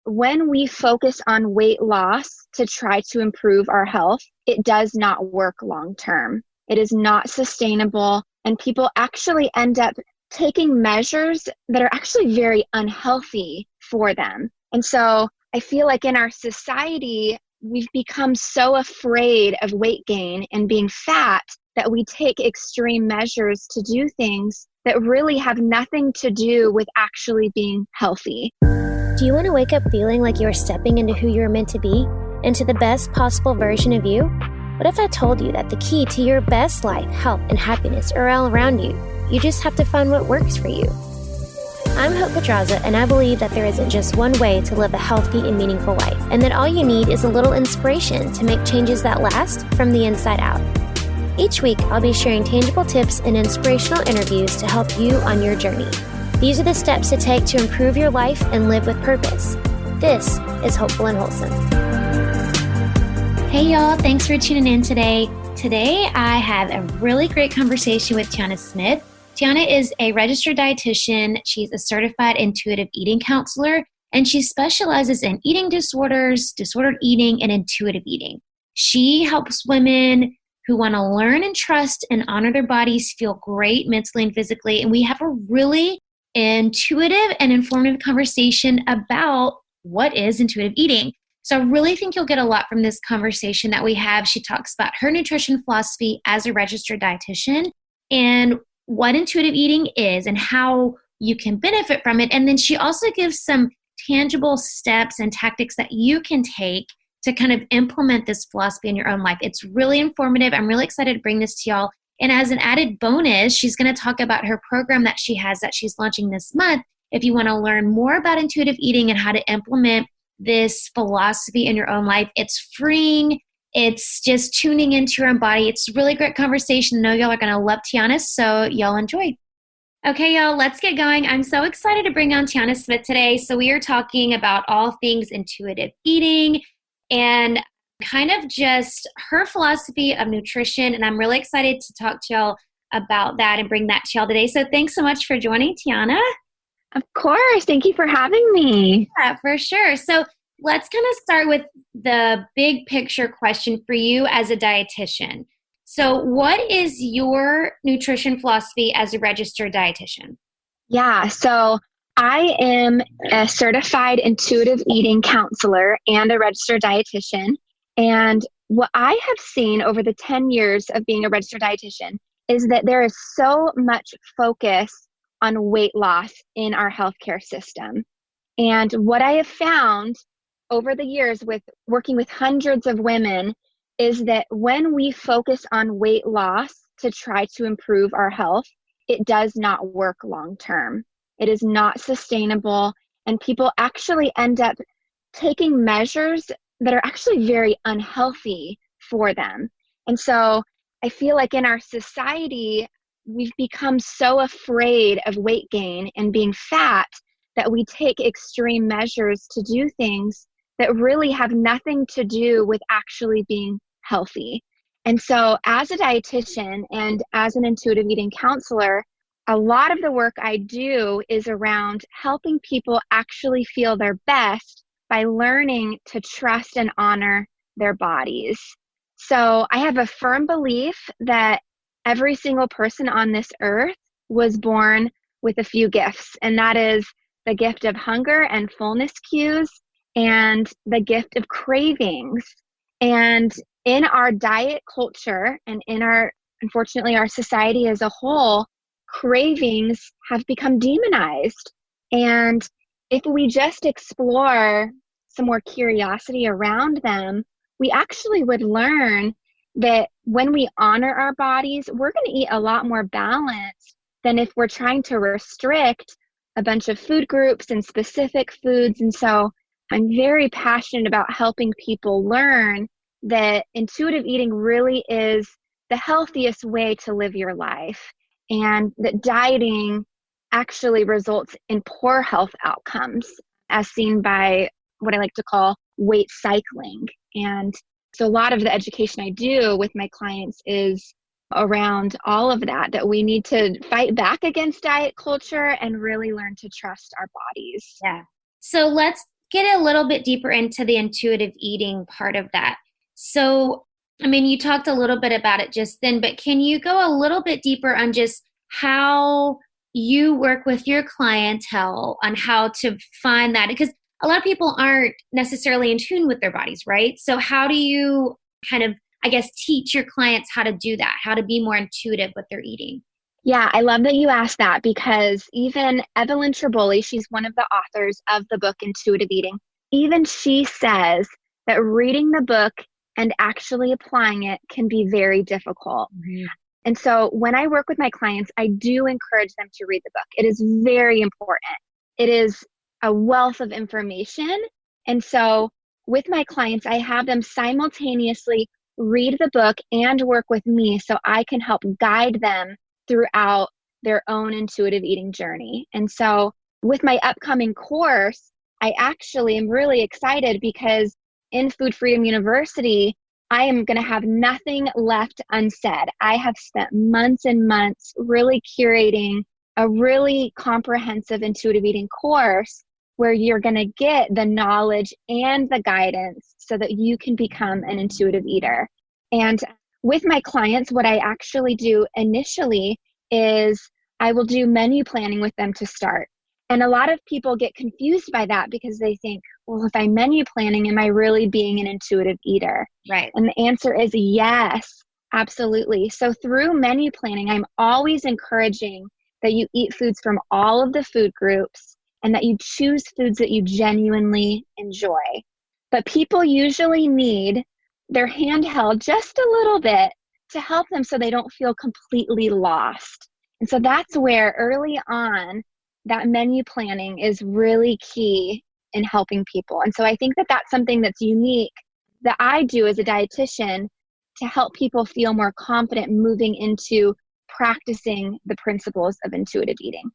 when we focus on weight loss to try to improve our health, it does not work long term. It is not sustainable, and people actually end up taking measures that are actually very unhealthy for them. And so I feel like in our society, we've become so afraid of weight gain and being fat that we take extreme measures to do things that really have nothing to do with actually being healthy. Do you want to wake up feeling like you're stepping into who you're meant to be, into the best possible version of you? What if I told you that the key to your best life, health, and happiness are all around you? You just have to find what works for you. I'm Hope Pedraza, and I believe that there isn't just one way to live a healthy and meaningful life, and that all you need is a little inspiration to make changes that last from the inside out. Each week, I'll be sharing tangible tips and inspirational interviews to help you on your journey. These are the steps to take to improve your life and live with purpose. This is Hopeful and Wholesome. Hey y'all, thanks for tuning in today. Today, I have a really great conversation with Tianna Smith. Tianna is a registered dietitian. She's a certified intuitive eating counselor, and she specializes in eating disorders, disordered eating, and intuitive eating. She helps women who want to learn and trust and honor their bodies feel great mentally and physically. And we have a really intuitive and informative conversation about what is intuitive eating. So I really think you'll get a lot from this conversation that we have. She talks about her nutrition philosophy as a registered dietitian and what intuitive eating is and how you can benefit from it. And then she also gives some tangible steps and tactics that you can take to kind of implement this philosophy in your own life. It's really informative. I'm really excited to bring this to y'all. And as an added bonus, she's going to talk about her program that she has that she's launching this month. If you want to learn more about intuitive eating and how to implement this philosophy in your own life, it's freeing. It's just tuning into your own body. It's a really great conversation. I know y'all are going to love Tianna, so y'all enjoy. Okay, y'all, let's get going. I'm so excited to bring on Tianna Smith today. So we are talking about all things intuitive eating and kind of just her philosophy of nutrition. And I'm really excited to talk to y'all about that and bring that to y'all today. So thanks so much for joining, Tianna. Of course. Thank you for having me. Yeah, for sure. So let's kind of start with the big picture question for you as a dietitian. So what is your nutrition philosophy as a registered dietitian? Yeah, so I am a certified intuitive eating counselor and a registered dietitian. And what I have seen over the 10 years of being a registered dietitian is that there is so much focus on weight loss in our healthcare system. And what I have found over the years with working with hundreds of women is that when we focus on weight loss to try to improve our health, it does not work long term. It is not sustainable, and people actually end up taking measures that are actually very unhealthy for them. And so I feel like in our society, we've become so afraid of weight gain and being fat that we take extreme measures to do things that really have nothing to do with actually being healthy. And so as a dietitian and as an intuitive eating counselor, a lot of the work I do is around helping people actually feel their best by learning to trust and honor their bodies. So I have a firm belief that every single person on this earth was born with a few gifts, and that is the gift of hunger and fullness cues and the gift of cravings. And in our diet culture and in our, unfortunately, our society as a whole, cravings have become demonized. And if we just explore some more curiosity around them, we actually would learn that when we honor our bodies, we're going to eat a lot more balanced than if we're trying to restrict a bunch of food groups and specific foods. And so I'm very passionate about helping people learn that intuitive eating really is the healthiest way to live your life, and that dieting actually results in poor health outcomes, as seen by what I like to call weight cycling. And so a lot of the education I do with my clients is around all of that, that we need to fight back against diet culture and really learn to trust our bodies. Yeah. So let's get a little bit deeper into the intuitive eating part of that. So, I mean, you talked a little bit about it just then, but can you go a little bit deeper on just how you work with your clientele on how to find that? Because a lot of people aren't necessarily in tune with their bodies, right? So how do you kind of, I guess, teach your clients how to do that, how to be more intuitive with their eating? Yeah, I love that you asked that because even Evelyn Tribole, she's one of the authors of the book Intuitive Eating, even she says that reading the book and actually applying it can be very difficult. Mm-hmm. And so when I work with my clients, I do encourage them to read the book. It is very important. It is a wealth of information. And so with my clients, I have them simultaneously read the book and work with me so I can help guide them throughout their own intuitive eating journey. And so with my upcoming course, I actually am really excited because in Food Freedom University, I am going to have nothing left unsaid. I have spent months and months really curating a really comprehensive intuitive eating course where you're going to get the knowledge and the guidance so that you can become an intuitive eater. And with my clients, what I actually do initially is I will do menu planning with them to start. And a lot of people get confused by that because they think, well, if I'm menu planning, am I really being an intuitive eater? Right. And the answer is yes, absolutely. So through menu planning, I'm always encouraging that you eat foods from all of the food groups and that you choose foods that you genuinely enjoy. But people usually need their hand held just a little bit to help them so they don't feel completely lost. And so that's where early on, that menu planning is really key in helping people. And so I think that that's something that's unique that I do as a dietitian to help people feel more confident moving into practicing the principles of intuitive eating.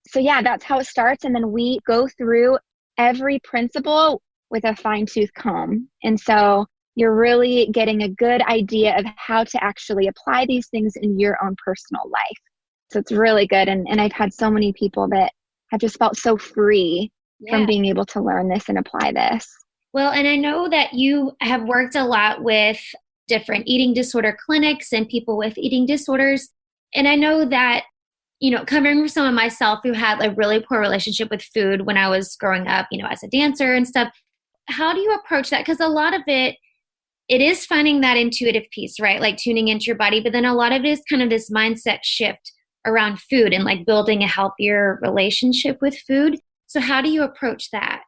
So yeah, that's how it starts. And then we go through every principle with a fine-tooth comb. And so you're really getting a good idea of how to actually apply these things in your own personal life. So it's really good. And I've had so many people that have just felt so free from being able to learn this and apply this. Well, and I know that you have worked a lot with different eating disorder clinics and people with eating disorders. And I know that, you know, coming from someone myself who had a really poor relationship with food when I was growing up, you know, as a dancer and stuff, how do you approach that? Because a lot of it is finding that intuitive piece, right? Like tuning into your body. But then a lot of it is kind of this mindset shift around food and like building a healthier relationship with food. So how do you approach that?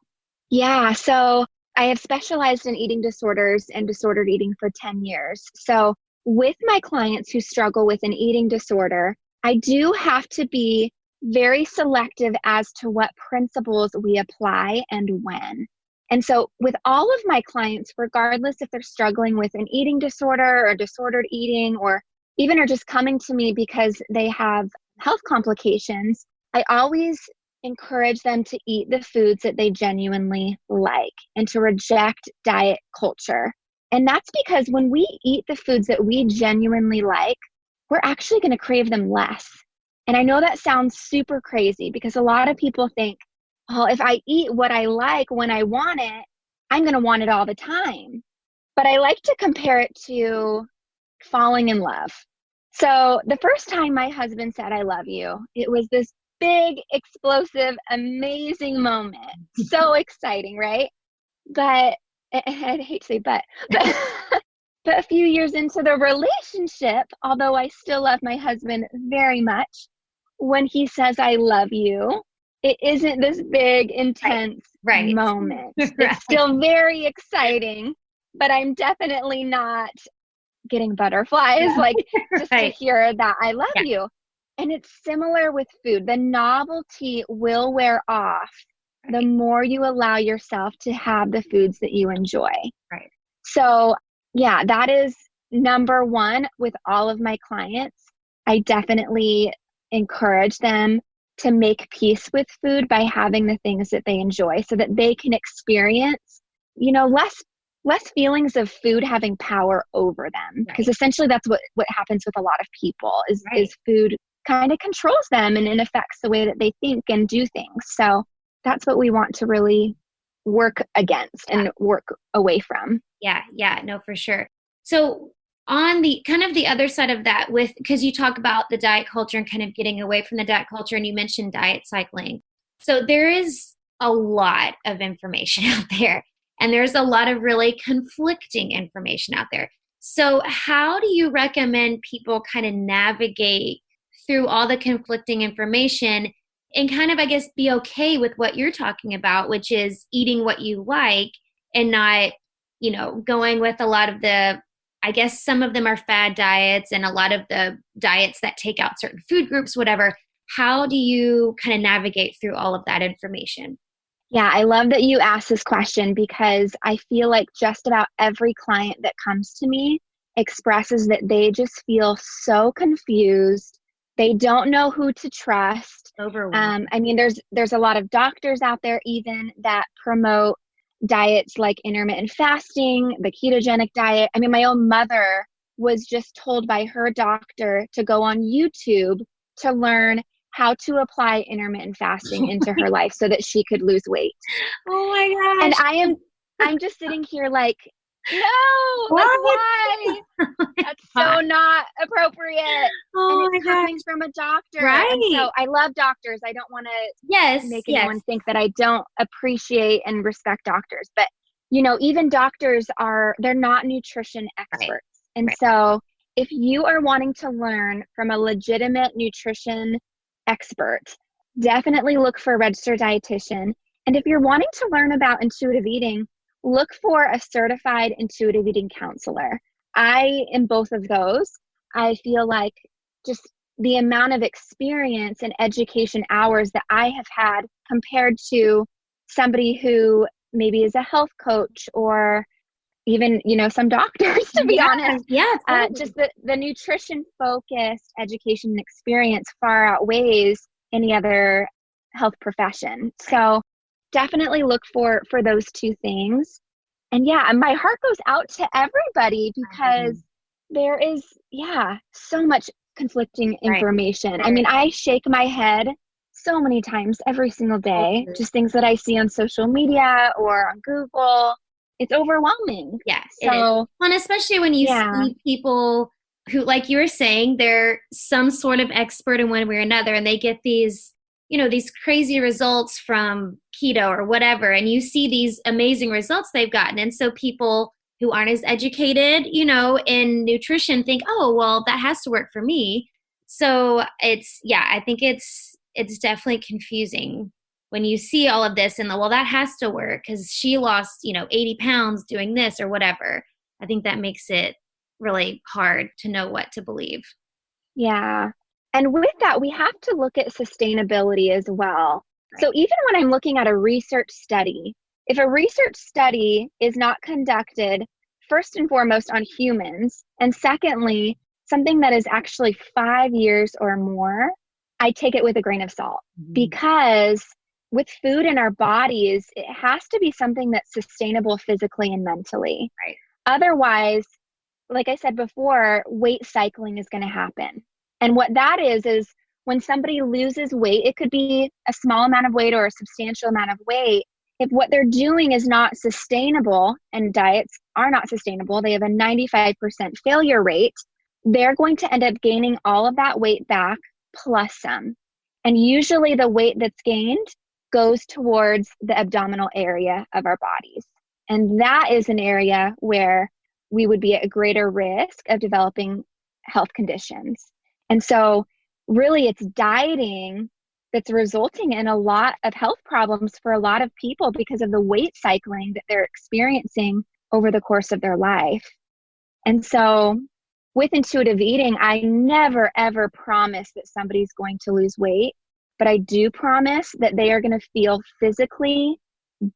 Yeah, so I have specialized in eating disorders and disordered eating for 10 years. So with my clients who struggle with an eating disorder, I do have to be very selective as to what principles we apply and when. And so with all of my clients, regardless if they're struggling with an eating disorder or disordered eating or even are just coming to me because they have health complications, I always encourage them to eat the foods that they genuinely like and to reject diet culture. And that's because when we eat the foods that we genuinely like, we're actually going to crave them less. And I know that sounds super crazy because a lot of people think, well, if I eat what I like when I want it, I'm going to want it all the time. But I like to compare it to falling in love. So the first time my husband said, I love you, it was this big, explosive, amazing moment. So exciting, right? But I hate to say but a few years into the relationship, although I still love my husband very much, when he says, I love you, it isn't this big, intense moment. Right. It's still very exciting, but I'm definitely not getting butterflies, like just to hear that I love you. And it's similar with food. The novelty will wear off the more you allow yourself to have the foods that you enjoy. Right. So yeah, that is number one with all of my clients. I definitely encourage them to make peace with food by having the things that they enjoy so that they can experience, you know, less feelings of food having power over them. Because essentially that's what happens with a lot of people is food kind of controls them and it affects the way that they think and do things. So that's what we want to really work against and work away from. Yeah, no, for sure. So on the kind of the other side of that, with because you talk about the diet culture and kind of getting away from the diet culture, and you mentioned diet cycling. So there is a lot of information out there, and there's a lot of really conflicting information out there. So how do you recommend people kind of navigate through all the conflicting information and kind of, I guess, be okay with what you're talking about, which is eating what you like and not, going with a lot of the, I guess some of them are fad diets and a lot of the diets that take out certain food groups, whatever. How do you kind of navigate through all of that information? Yeah, I love that you asked this question because I feel like just about every client that comes to me expresses that they just feel so confused. They don't know who to trust. Overwhelmed. I mean, there's a lot of doctors out there even that promote diets like intermittent fasting, the ketogenic diet. I mean, my own mother was just told by her doctor to go on YouTube to learn how to apply intermittent fasting into her life so that she could lose weight. Oh my And gosh. I'm just sitting here like, no, like why? That's so not appropriate. Oh And my it's gosh. coming from a doctor. Right. And so I love doctors. I don't want to Yes. make anyone think that I don't appreciate and respect doctors. But, even doctors they're not nutrition experts. Right. And so if you are wanting to learn from a legitimate nutrition expert, definitely look for a registered dietitian. And if you're wanting to learn about intuitive eating, look for a certified intuitive eating counselor. I am both of those. I feel like just the amount of experience and education hours that I have had compared to somebody who maybe is a health coach or even, some doctors, to be honest. Yeah. Totally. Just the nutrition focused education and experience far outweighs any other health profession. So definitely look for those two things. And my heart goes out to everybody because there is, so much conflicting information. Right. I mean, I shake my head so many times every single day, just things that I see on social media or on Google. It's overwhelming. Yes. So, and especially when you see people who, like you were saying, they're some sort of expert in one way or another, and they get these, these crazy results from keto or whatever, and you see these amazing results they've gotten. And so people who aren't as educated, in nutrition think, oh, well, that has to work for me. So I think it's definitely confusing when you see all of this and that has to work because she lost, 80 pounds doing this or whatever. I think that makes it really hard to know what to believe. Yeah. And with that, we have to look at sustainability as well. Right. So even when I'm looking at a research study, if a research study is not conducted first and foremost on humans, and secondly, something that is actually 5 years or more, I take it with a grain of salt because with food in our bodies, it has to be something that's sustainable physically and mentally. Right. Otherwise, like I said before, weight cycling is going to happen. And what that is when somebody loses weight, it could be a small amount of weight or a substantial amount of weight. If what they're doing is not sustainable, and diets are not sustainable, they have a 95% failure rate, they're going to end up gaining all of that weight back plus some. And usually the weight that's gained goes towards the abdominal area of our bodies. And that is an area where we would be at a greater risk of developing health conditions. And so really it's dieting that's resulting in a lot of health problems for a lot of people because of the weight cycling that they're experiencing over the course of their life. And so with intuitive eating, I never, ever promise that somebody's going to lose weight, but I do promise that they are going to feel physically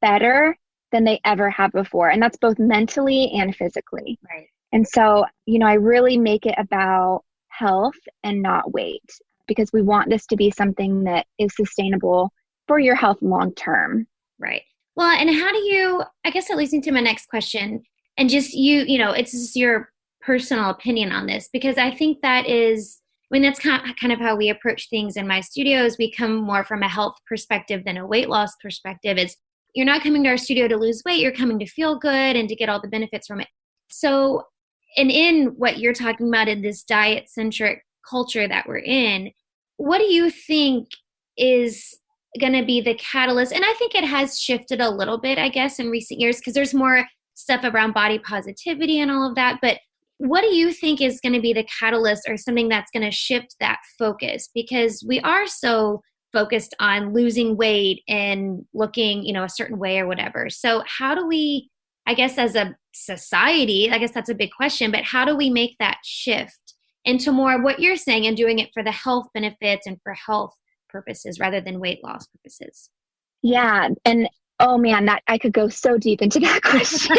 better than they ever have before. And that's both mentally and physically. Right. And so, I really make it about health and not weight because we want this to be something that is sustainable for your health long term. Right. Well, and how do you, I guess that leads into my next question, and just it's just your personal opinion on this, because I think that is, that's kind of how we approach things in my studios. We come more from a health perspective than a weight loss perspective. It's, you're not coming to our studio to lose weight, you're coming to feel good and to get all the benefits from it. So, and in what you're talking about in this diet-centric culture that we're in, what do you think is going to be the catalyst? And I think it has shifted a little bit, I guess, in recent years, because there's more stuff around body positivity and all of that. But what do you think is going to be the catalyst or something that's going to shift that focus? Because we are so focused on losing weight and looking, a certain way or whatever. So how do we, I guess as a society, I guess that's a big question, but how do we make that shift into more of what you're saying and doing it for the health benefits and for health purposes rather than weight loss purposes? Yeah. And oh man, that I could go so deep into that question.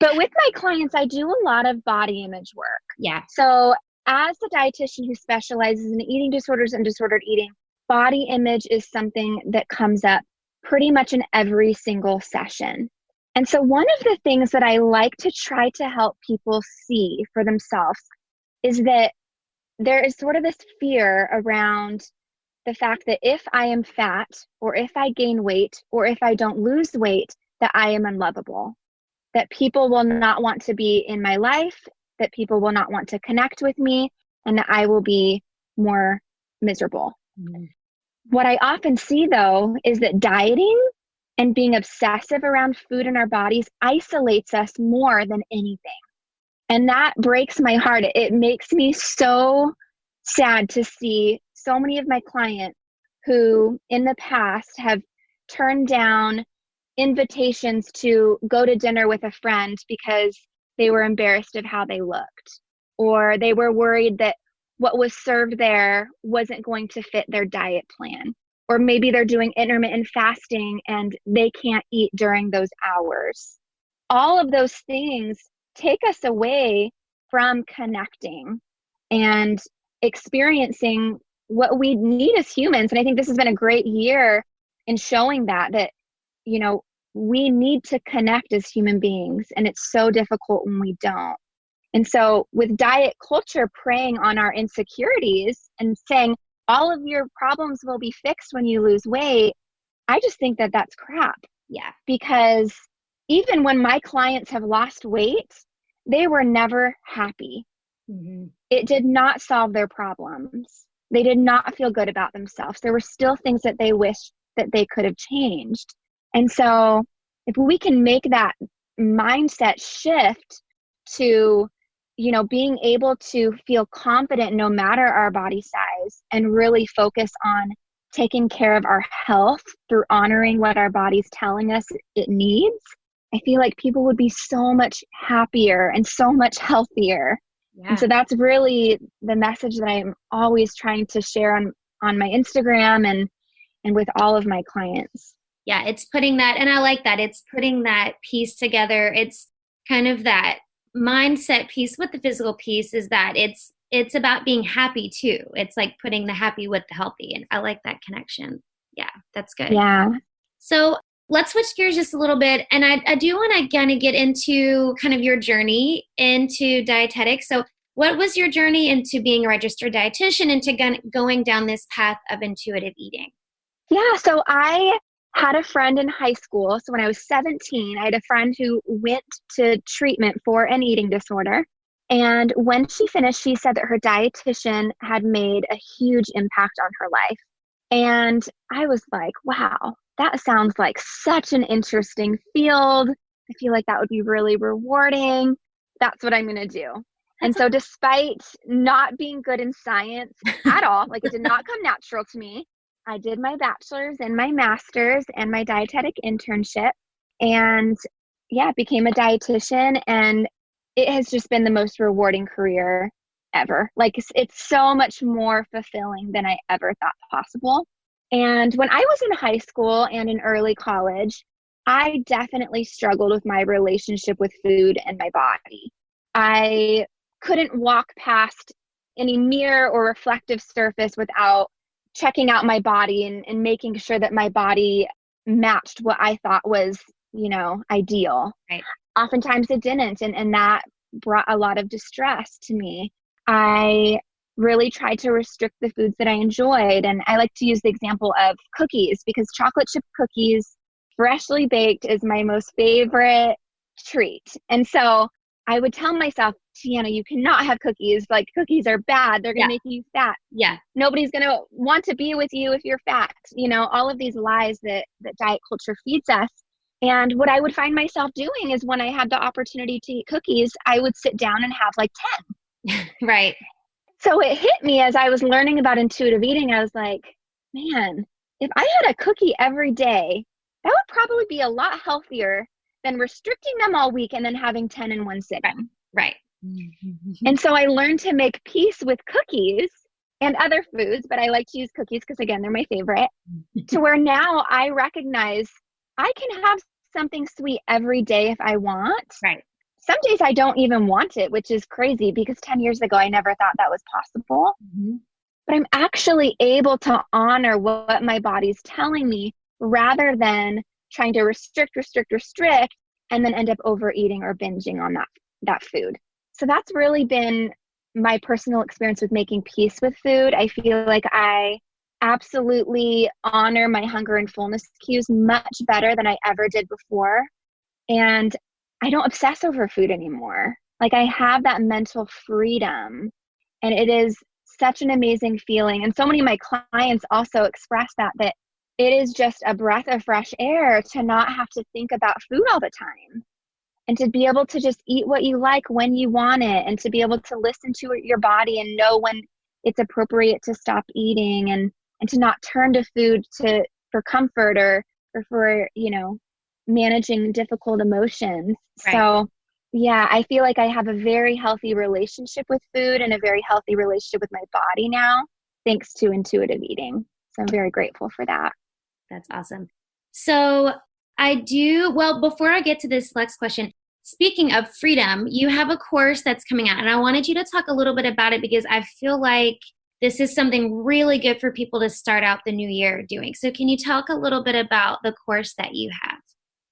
But with my clients, I do a lot of body image work. Yeah. So as a dietitian who specializes in eating disorders and disordered eating, body image is something that comes up pretty much in every single session. And so one of the things that I like to try to help people see for themselves is that there is sort of this fear around the fact that if I am fat or if I gain weight or if I don't lose weight, that I am unlovable, that people will not want to be in my life, that people will not want to connect with me, and that I will be more miserable. Mm-hmm. What I often see, though, is that dieting and being obsessive around food in our bodies isolates us more than anything. And that breaks my heart. It makes me so sad to see so many of my clients who in the past have turned down invitations to go to dinner with a friend because they were embarrassed of how they looked, or they were worried that what was served there wasn't going to fit their diet plan, or maybe they're doing intermittent fasting and they can't eat during those hours. All of those things take us away from connecting and experiencing what we need as humans. And I think this has been a great year in showing that we need to connect as human beings, and it's so difficult when we don't. And so with diet culture preying on our insecurities and saying all of your problems will be fixed when you lose weight, I just think that that's crap. Yeah. Because even when my clients have lost weight, they were never happy. Mm-hmm. It did not solve their problems. They did not feel good about themselves. There were still things that they wished that they could have changed. And so if we can make that mindset shift to, being able to feel confident no matter our body size and really focus on taking care of our health through honoring what our body's telling us it needs, I feel like people would be so much happier and so much healthier. Yeah. And so that's really the message that I'm always trying to share on my Instagram and with all of my clients. Yeah, it's putting that, and I like that, it's putting that piece together. It's kind of that mindset piece with the physical piece is that it's about being happy too. It's like putting the happy with the healthy. And I like that connection. Yeah, that's good. Yeah. So let's switch gears just a little bit. And I do want to kind of get into kind of your journey into dietetics. So what was your journey into being a registered dietitian, into going down this path of intuitive eating? Yeah, so I had a friend in high school. So when I was 17, I had a friend who went to treatment for an eating disorder. And when she finished, she said that her dietitian had made a huge impact on her life. And I was like, wow, that sounds like such an interesting field. I feel like that would be really rewarding. That's what I'm going to do. And so despite not being good in science at all, like it did not come natural to me, I did my bachelor's and my master's and my dietetic internship, and became a dietitian. And it has just been the most rewarding career ever. Like it's so much more fulfilling than I ever thought possible. And when I was in high school and in early college, I definitely struggled with my relationship with food and my body. I couldn't walk past any mirror or reflective surface without checking out my body and making sure that my body matched what I thought was, ideal. Right. Oftentimes it didn't. And that brought a lot of distress to me. I really tried to restrict the foods that I enjoyed. And I like to use the example of cookies because chocolate chip cookies, freshly baked, is my most favorite treat. And so I would tell myself, Tianna, you cannot have cookies. Like, cookies are bad. They're going to make you fat. Yeah. Nobody's going to want to be with you if you're fat. You know, all of these lies that diet culture feeds us. And what I would find myself doing is when I had the opportunity to eat cookies, I would sit down and have like 10. Right. So it hit me as I was learning about intuitive eating. I was like, man, if I had a cookie every day, that would probably be a lot healthier than restricting them all week and then having 10 in one sitting. Right. And so I learned to make peace with cookies and other foods, but I like to use cookies because, again, they're my favorite, to where now I recognize I can have something sweet every day if I want. Right. Some days I don't even want it, which is crazy because 10 years ago, I never thought that was possible. Mm-hmm. But I'm actually able to honor what my body's telling me rather than trying to restrict, and then end up overeating or binging on that food. So that's really been my personal experience with making peace with food. I feel like I absolutely honor my hunger and fullness cues much better than I ever did before. And I don't obsess over food anymore. Like, I have that mental freedom, and it is such an amazing feeling. And so many of my clients also express that it is just a breath of fresh air to not have to think about food all the time and to be able to just eat what you like when you want it, and to be able to listen to your body and know when it's appropriate to stop eating, and to not turn to food for comfort or for, managing difficult emotions. Right. So yeah, I feel like I have a very healthy relationship with food and a very healthy relationship with my body now, thanks to intuitive eating. So I'm very grateful for that. That's awesome. So before I get to this next question, speaking of freedom, you have a course that's coming out, and I wanted you to talk a little bit about it because I feel like this is something really good for people to start out the new year doing. So can you talk a little bit about the course that you have?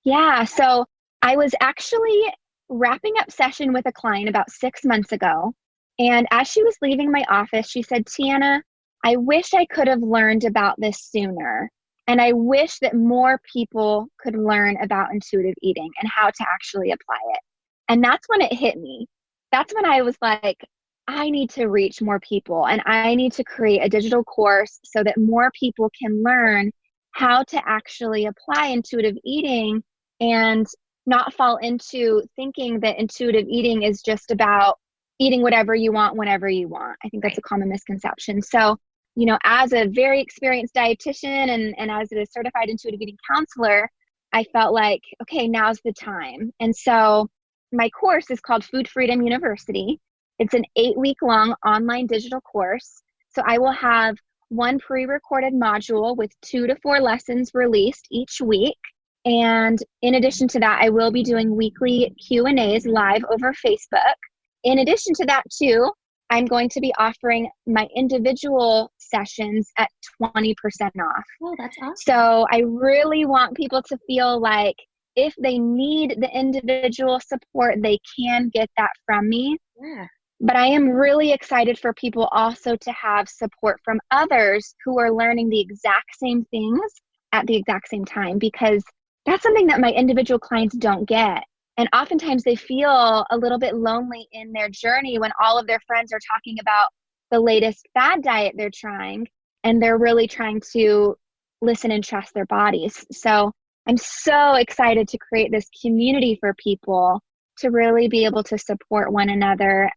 Yeah, so I was actually wrapping up session with a client about 6 months ago. And as she was leaving my office, she said, Tianna, I wish I could have learned about this sooner. And I wish that more people could learn about intuitive eating and how to actually apply it. And that's when it hit me. That's when I was like, I need to reach more people, and I need to create a digital course so that more people can learn how to actually apply intuitive eating and not fall into thinking that intuitive eating is just about eating whatever you want whenever you want. I think that's a common misconception. So, as a very experienced dietitian and as a certified intuitive eating counselor, I felt like, okay, now's the time. And so my course is called Food Freedom University. It's an 8-week-long online digital course. So I will have one pre-recorded module with 2 to 4 lessons released each week. And in addition to that, I will be doing weekly Q&As live over Facebook. In addition to that, too, I'm going to be offering my individual sessions at 20% off. Oh, that's awesome. So I really want people to feel like if they need the individual support, they can get that from me. Yeah. But I am really excited for people also to have support from others who are learning the exact same things at the exact same time, because that's something that my individual clients don't get. And oftentimes they feel a little bit lonely in their journey when all of their friends are talking about the latest fad diet they're trying, and they're really trying to listen and trust their bodies. So I'm so excited to create this community for people to really be able to support one another.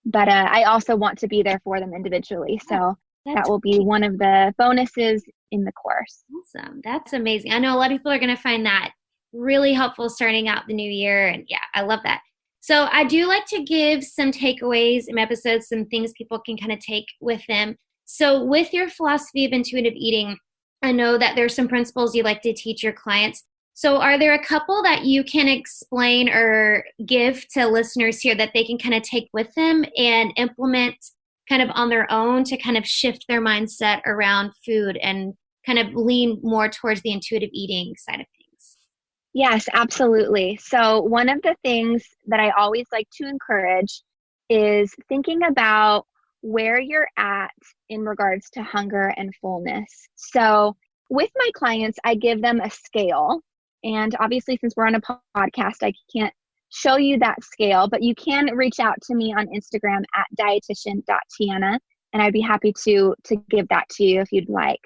But I also want to be there for them individually. So that will be one of the bonuses in the course. Awesome. That's amazing. I know a lot of people are going to find that really helpful starting out the new year. And yeah, I love that. So I do like to give some takeaways in episodes, some things people can kind of take with them. So with your philosophy of intuitive eating, I know that there's some principles you like to teach your clients. So are there a couple that you can explain or give to listeners here that they can kind of take with them and implement kind of on their own to kind of shift their mindset around food and kind of lean more towards the intuitive eating side of things? Yes, absolutely. So one of the things that I always like to encourage is thinking about where you're at in regards to hunger and fullness. So with my clients, I give them a scale. And obviously, since we're on a podcast, I can't show you that scale, but you can reach out to me on Instagram at dietitian.tianna, and I'd be happy to give that to you if you'd like.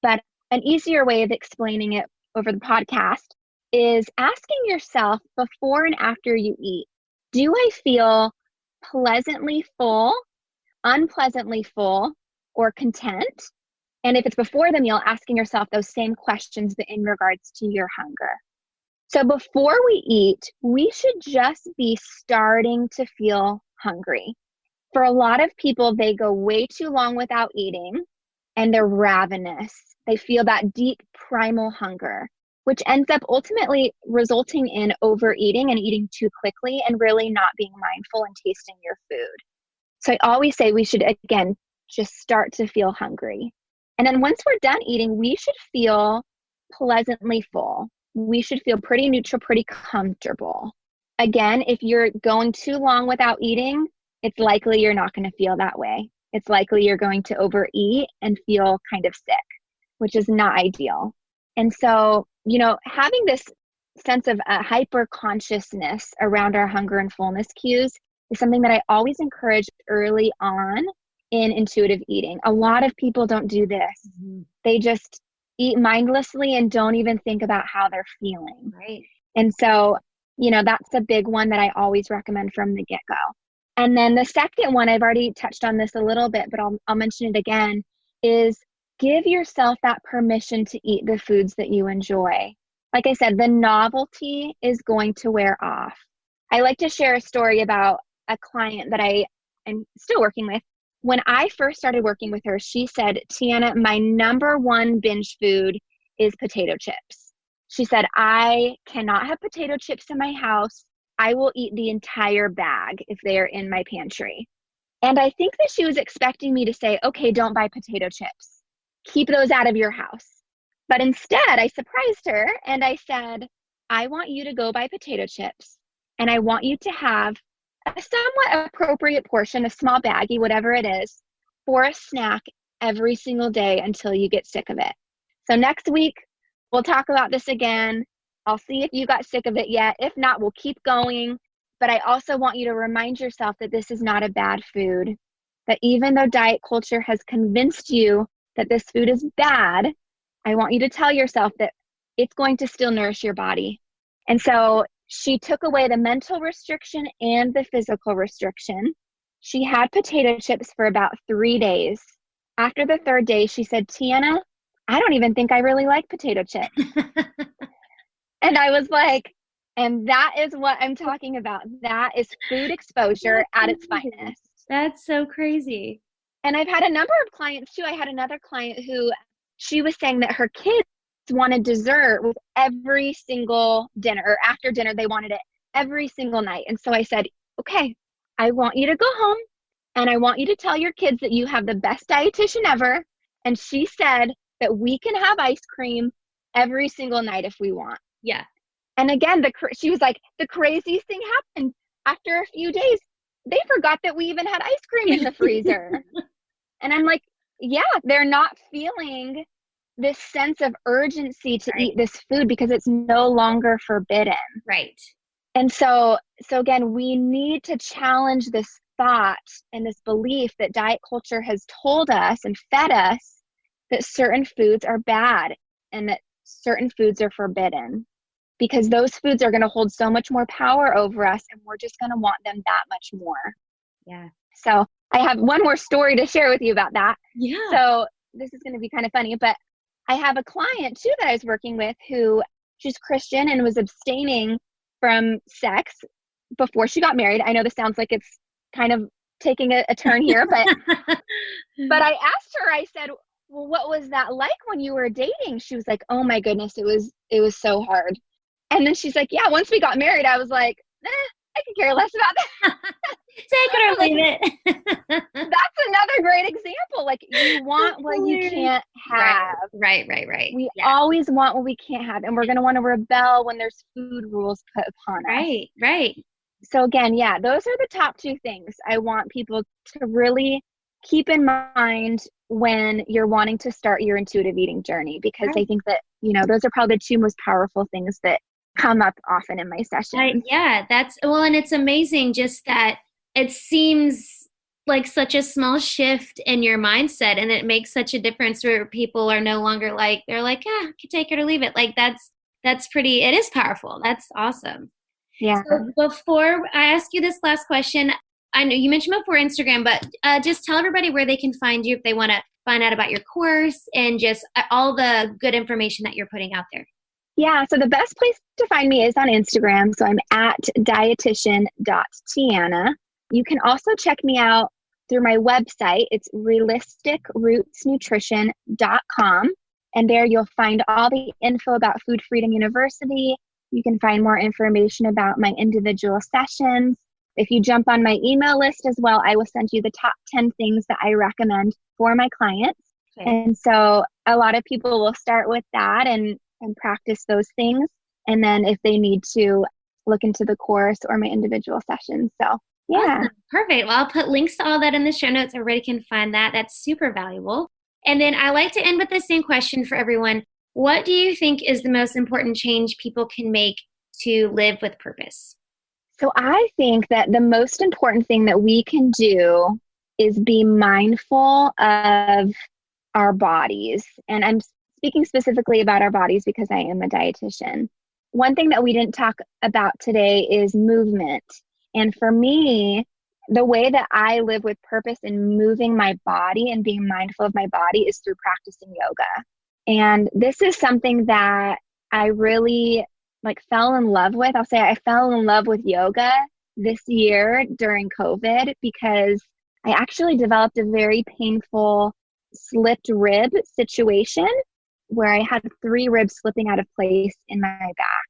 But an easier way of explaining it over the podcast is asking yourself before and after you eat, do I feel pleasantly full, unpleasantly full, or content? And if it's before the meal, asking yourself those same questions, but in regards to your hunger. So before we eat, we should just be starting to feel hungry. For a lot of people, they go way too long without eating and they're ravenous. They feel that deep primal hunger, which ends up ultimately resulting in overeating and eating too quickly and really not being mindful and tasting your food. So I always say we should, again, just start to feel hungry. And then once we're done eating, we should feel pleasantly full. We should feel pretty neutral, pretty comfortable. Again, if you're going too long without eating, it's likely you're not going to feel that way. It's likely you're going to overeat and feel kind of sick, which is not ideal. And so, having this sense of hyper consciousness around our hunger and fullness cues is something that I always encourage early on in intuitive eating. A lot of people don't do this. Mm-hmm. They just eat mindlessly and don't even think about how they're feeling. Right. And so, that's a big one that I always recommend from the get-go. And then the second one, I've already touched on this a little bit, but I'll mention it again, is give yourself that permission to eat the foods that you enjoy. Like I said, the novelty is going to wear off. I like to share a story about a client that I'm still working with. When I first started working with her, she said, Tianna, my number one binge food is potato chips. She said, I cannot have potato chips in my house. I will eat the entire bag if they are in my pantry. And I think that she was expecting me to say, okay, don't buy potato chips. Keep those out of your house. But instead, I surprised her and I said, I want you to go buy potato chips and I want you to have a somewhat appropriate portion, a small baggie, whatever it is, for a snack every single day until you get sick of it. So next week, we'll talk about this again. I'll see if you got sick of it yet. If not, we'll keep going. But I also want you to remind yourself that this is not a bad food, that even though diet culture has convinced you that this food is bad, I want you to tell yourself that it's going to still nourish your body. And so she took away the mental restriction and the physical restriction. She had potato chips for about 3 days. After the third day, she said, Tianna, I don't even think I really like potato chips. And I was like, and that is what I'm talking about. That is food exposure at its finest. That's so crazy. And I've had a number of clients too. I had another client who she was saying that her kids wanted dessert with every single dinner, or after dinner, they wanted it every single night. And so I said, okay, I want you to go home and I want you to tell your kids that you have the best dietitian ever. And she said that we can have ice cream every single night if we want. Yeah. And again, she was like, the craziest thing happened. After a few days, they forgot that we even had ice cream in the freezer. And I'm like, yeah, they're not feeling this sense of urgency to eat this food because it's no longer forbidden. Right. And so again, we need to challenge this thought and this belief that diet culture has told us and fed us that certain foods are bad and that certain foods are forbidden, because those foods are going to hold so much more power over us and we're just going to want them that much more. Yeah. So I have one more story to share with you about that. Yeah. So this is going to be kind of funny, but I have a client too that I was working with who she's Christian and was abstaining from sex before she got married. I know this sounds like it's kind of taking a turn here, but I asked her, I said, well, what was that like when you were dating? She was like, oh my goodness, it was so hard. And then she's like, yeah, once we got married, I was like, I could care less about that. Take it or leave it. That's another great example. Like, you want what you can't have. Right. We always want what we can't have. And we're going to want to rebel when there's food rules put upon us. Right. So again, yeah, those are the top two things I want people to really keep in mind when you're wanting to start your intuitive eating journey, because I think that, those are probably the two most powerful things that come up often in my sessions. And it's amazing just that it seems like such a small shift in your mindset, and it makes such a difference where people are no longer like, they're like, I can take it or leave it. Like it is powerful. That's awesome. Yeah. So before I ask you this last question, I know you mentioned before Instagram, but just tell everybody where they can find you if they want to find out about your course and just all the good information that you're putting out there. Yeah, so the best place to find me is on Instagram. So I'm at dietitian.tianna. You can also check me out through my website. It's realisticrootsnutrition.com. And there you'll find all the info about Food Freedom University. You can find more information about my individual sessions. If you jump on my email list as well, I will send you the top 10 things that I recommend for my clients. Okay. And so a lot of people will start with that and practice those things. And then if they need to, look into the course or my individual sessions. So yeah. Awesome. Perfect. Well, I'll put links to all that in the show notes. Everybody can find that. That's super valuable. And then I like to end with the same question for everyone. What do you think is the most important change people can make to live with purpose? So I think that the most important thing that we can do is be mindful of our bodies. And I'm speaking specifically about our bodies because I am a dietitian. One thing that we didn't talk about today is movement. And for me, the way that I live with purpose in moving my body and being mindful of my body is through practicing yoga. And this is something that I really fell in love with. I'll say I fell in love with yoga this year during COVID because I actually developed a very painful slipped rib situation where I had 3 ribs slipping out of place in my back.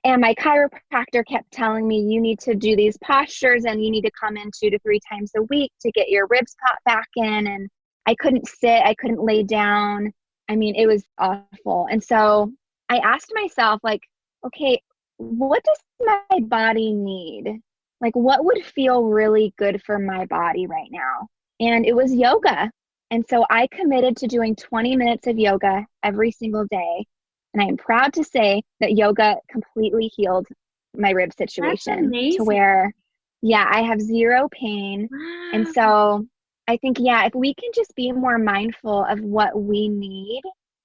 And my chiropractor kept telling me, you need to do these postures and you need to come in 2 to 3 times a week to get your ribs popped back in. And I couldn't sit, I couldn't lay down. I mean, it was awful. And so I asked myself, okay, what does my body need? What would feel really good for my body right now? And it was yoga. And so I committed to doing 20 minutes of yoga every single day. And I am proud to say that yoga completely healed my rib situation to where, I have 0 pain. Wow. And so I think, if we can just be more mindful of what we need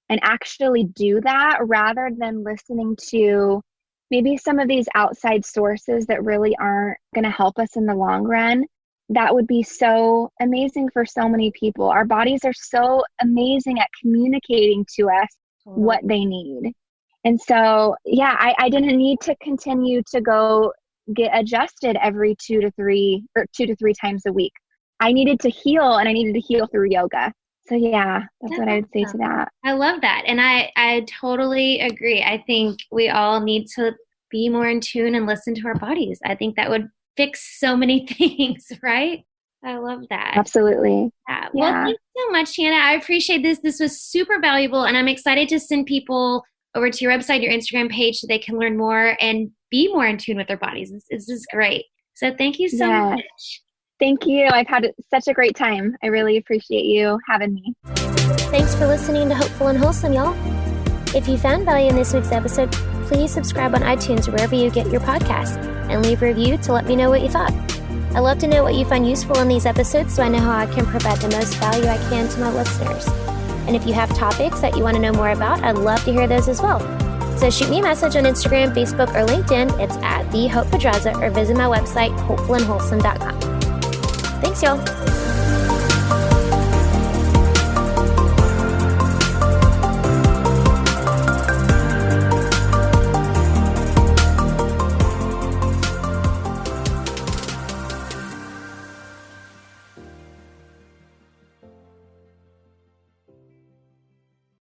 and actually do that rather than listening to maybe some of these outside sources that really aren't going to help us in the long run, that would be so amazing for so many people. Our bodies are so amazing at communicating to us what they need. And so, I didn't need to continue to go get adjusted every 2 to 3 times a week. I needed to heal, and I needed to heal through yoga. So that's what I would say to that. I love that. And I totally agree. I think we all need to be more in tune and listen to our bodies. I think that would fix so many things, right? I love that. Absolutely. Well, thank you so much, Tianna. I appreciate this. This was super valuable, and I'm excited to send people over to your website, your Instagram page, so they can learn more and be more in tune with their bodies. This is great. So thank you so much. Thank you. I've had such a great time. I really appreciate you having me. Thanks for listening to Hopeful and Wholesome, y'all. If you found value in this week's episode, please subscribe on iTunes or wherever you get your podcasts and leave a review to let me know what you thought. I love to know what you find useful in these episodes so I know how I can provide the most value I can to my listeners. And if you have topics that you want to know more about, I'd love to hear those as well. So shoot me a message on Instagram, Facebook, or LinkedIn. It's at The Hope Pedraza, or visit my website, hopefulandwholesome.com. Thanks, y'all.